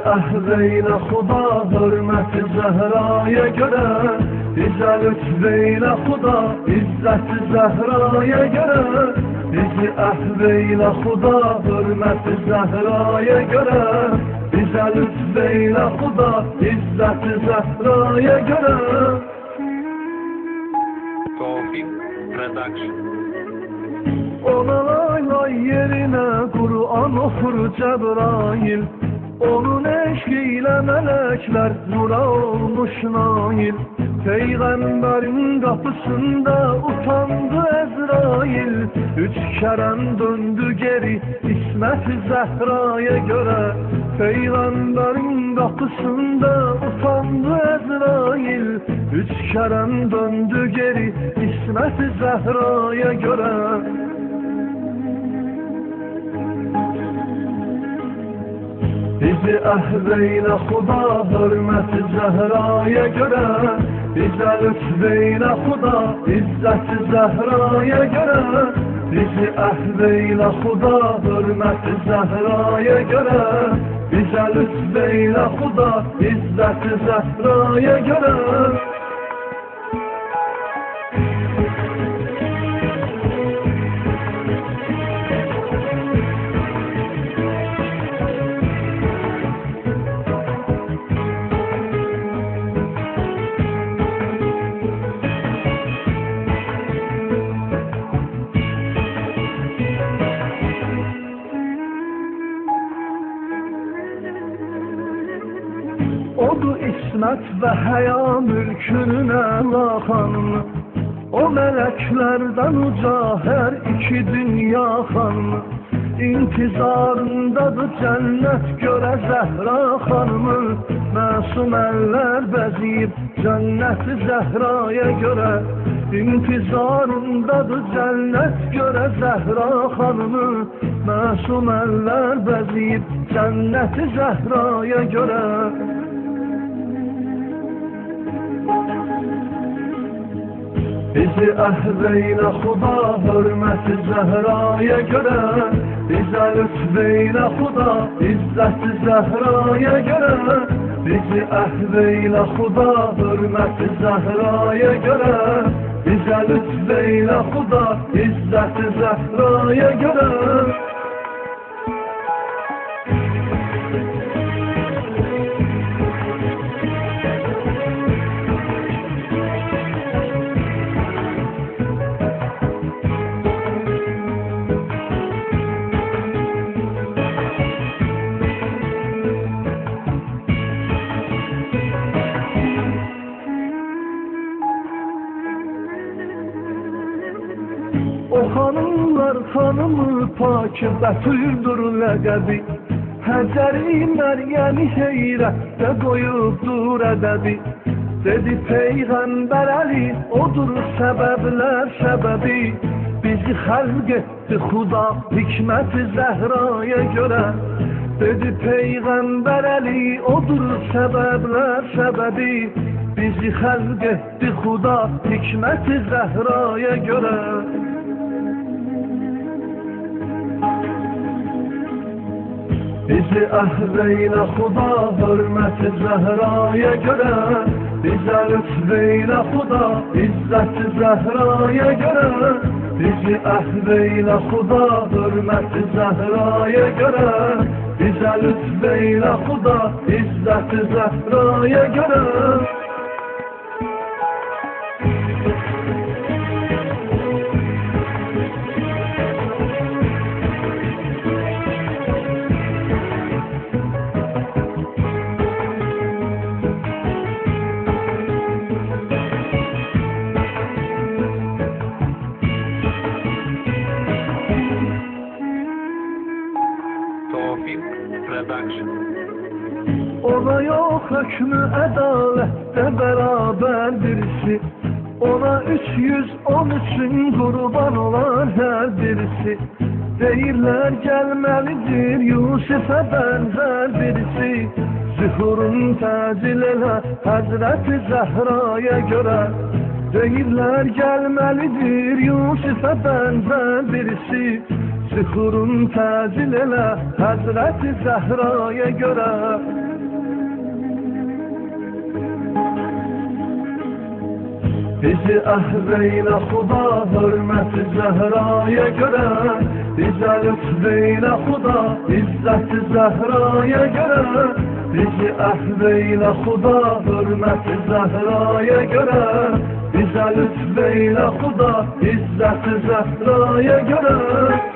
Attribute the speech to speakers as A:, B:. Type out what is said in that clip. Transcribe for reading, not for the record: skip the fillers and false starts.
A: Ehveyle Xuda hürmeti Zehra'ya göre, bize lütfeyle Xuda İzzet-i Zehra'ya göre. Bizi ehveyle Xuda hürmeti Zehra'ya göre, bize lütfeyle Xuda İzzet-i Zehra'ya göre.
B: Tawfik Production.
A: Ona lay lay yerine Kur'an okur Cebrail, onun eşkiyle melekler nura olmuş nail. Peygamberin kapısında utandı Ezrail, 3 kerem döndü geri İsmet-i Zehra'ya göre. Peygamberin kapısında utandı Ezrail, 3 kerem döndü geri İsmet-i Zehra'ya göre. Bizi ehveyle Xuda hürmeti Zehra'ya göre, bize lütfeyle Xuda İzzet-i Zehra'ya göre. Bizi ehveyle Xuda hürmeti Zehra'ya göre, bize lütfeyle Xuda İzzet-i Zehra'ya göre. Odu İsmet ve Həya mülkünün əla xanımı, o meleklerden uca her iki dünya xanımı. İntizarındadır cennet göre Zəhra xanımı, məsum əllər bəziyib cennet-i Zehra'ya göre. İntizarındadır cennet göre Zəhra xanımı, məsum əllər bəziyib cennet-i Zehra'ya göre. Bizi ehveyle Xuda hürmeti Zehra'ya göre, bize lütfeyle Xuda İzzet-i Zehra'ya göre. Bizi ehveyle Xuda hürmeti Zehra'ya göre, bize lütfeyle Xuda İzzet-i Zehra'ya göre. O hanımlar hanımı pak Betüldür ləqəbi, Həcəri Məryəmi heyrətdə qoyubdur ədəbi. Dedi Peyğəmbər Əli odur səbəblər səbəbi, bizi xəlq etdi Xuda hikmət-i Zehra'ya göre. Dedi Peyğəmbər Əli odur səbəblər səbəbi, bizi xəlq etdi Xuda hikmət-i Zehra'ya göre. Bizi ehveyle Xuda hürmeti Zehra'ya göre, bize lütfeyle Xuda İzzet-i Zehra'ya göre. Bizi ehveyle Xuda hürmeti Zehra'ya göre, bize lütfeyle Xuda İzzet-i Zehra'ya göre.
B: Tawfik Production.
A: Ona yok hükmü adalette beraber birisi, ona 313'ün kurban olan her birisi. Deyirlər gelmelidir Yusuf'a benzer birisi, zuhurun təcil elə Hazreti Zehra'ya göre. Deyirlər gelmelidir Yusuf'a benzer birisi, zuhurun təcil elə Hazreti Zehra'ya göre. Bizi əhveyle Xuda hürmeti Zehra'ya göre, bize lütfeyle Xuda izzeti Zehra'ya göre, bizi əhveyle Xuda hürmeti Zehra'ya göre, bize lütfeyle Xuda izzeti Zehra'ya göre.